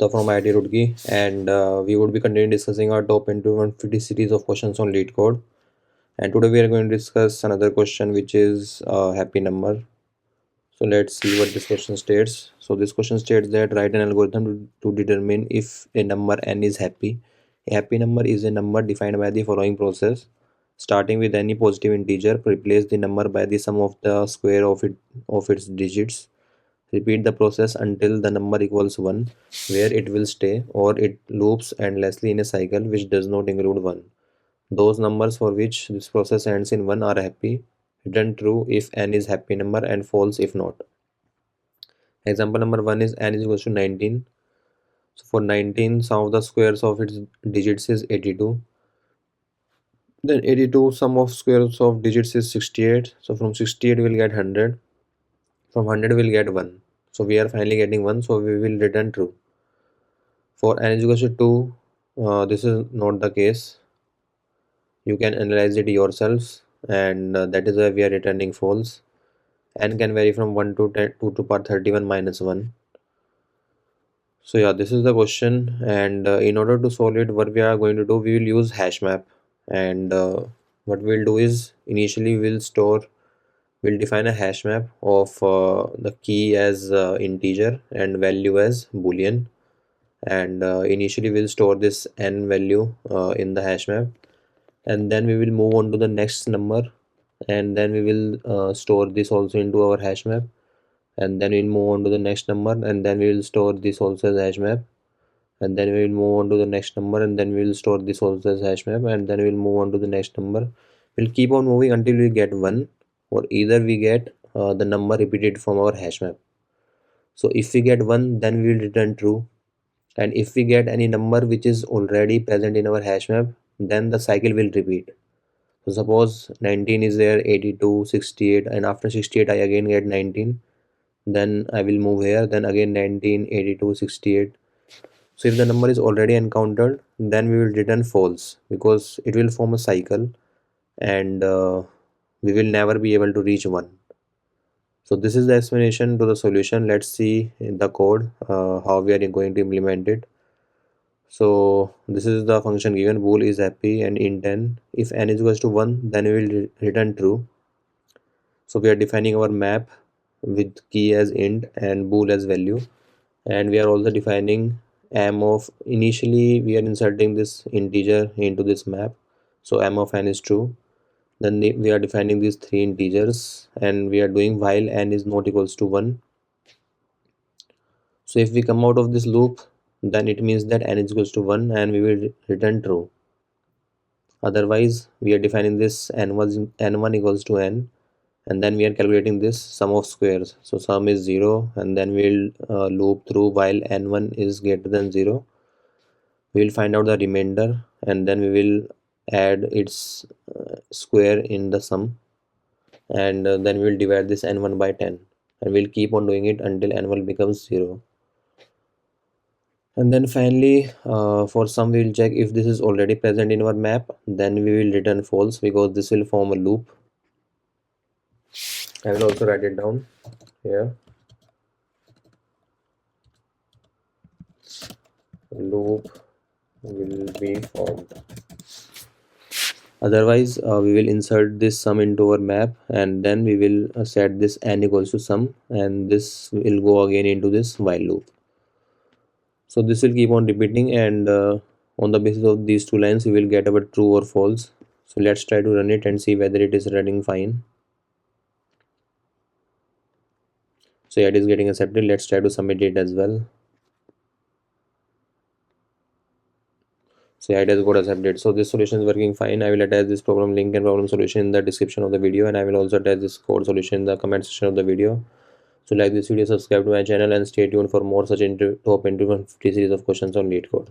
from IIT Roorkee, and we would be continuing discussing our top into 150 series of questions on Leetcode. And today we are going to discuss another question, which is happy number. So let's see what this question states. So this question states that write an algorithm to determine if a number n is happy. A happy number is a number defined by the following process. Starting with any positive integer, replace the number by the sum of the square of its digits. Repeat the process until the number equals 1, where it will stay, or it loops endlessly in a cycle which does not include 1. Those numbers for which this process ends in 1 are happy. Return true if n is happy number and false if not. Example number 1 is n is equals to 19. So for 19, sum of the squares of its digits is 82. Then 82 sum of squares of digits is 68. So from 68 we'll get 100. From 100 we'll get 1. So we are finally getting 1, so we will return true. For n is equals to 2, this is not the case. You can analyze it yourselves, and that is why we are returning false. N can vary from 1 to 10, 2 to power 31 minus 1. So yeah, this is the question, and in order to solve it, what we are going to do, we will use hash map. And what we'll do is, initially we'll define a hash map of the key as integer and value as boolean. And initially we'll store this n value in the hash map, and then we will move on to the next number, and then we will store this also into our hash map, and then we'll move on to the next number, and then we will store this also as hash map, and then we will move on to the next number, and then we will store this also as hash map, and then we'll move on to the next number. We'll keep on moving until we get 1, or either we get the number repeated from our hash map. So if we get 1, then we will return true, and if we get any number which is already present in our hash map, then the cycle will repeat. So suppose 19 is there, 82, 68, and after 68 I again get 19, then I will move here, then again 19, 82, 68. So if the number is already encountered, then we will return false, because it will form a cycle, and we will never be able to reach 1. So this is the explanation to the solution. Let's see in the code how we are going to implement it. So this is the function given, bool is happy and int n. If n is equals to 1, then we will return true. So we are defining our map with key as int and bool as value, and we are also defining m of, initially we are inserting this integer into this map, so m of n is true. Then we are defining these 3 integers, and we are doing while n is not equals to 1. So if we come out of this loop, then it means that n is equals to 1, and we will return true. Otherwise we are defining this n1 equals to n, and then we are calculating this sum of squares. So sum is 0, and then we'll loop through while n1 is greater than 0. We will find out the remainder, and then we will add its square in the sum, and then we will divide this n1 by 10, and we'll keep on doing it until n1 becomes 0. And then finally for sum we will check if this is already present in our map, then we will return false, because this will form a loop. I will also write it down here. Loop will be formed. Otherwise we will insert this sum into our map, and then we will set this n equals to sum, and this will go again into this while loop. So this will keep on repeating, and on the basis of these 2 lines we will get our true or false. So let's try to run it and see whether it is running fine. So yeah, it is getting accepted. Let's try to submit it as well. So yeah, it has got accepted. So this solution is working fine. I will attach this problem link and problem solution in the description of the video, and I will also attach this code solution in the comment section of the video. So like this video, subscribe to my channel, and stay tuned for more such top into 150 series of questions on Leetcode.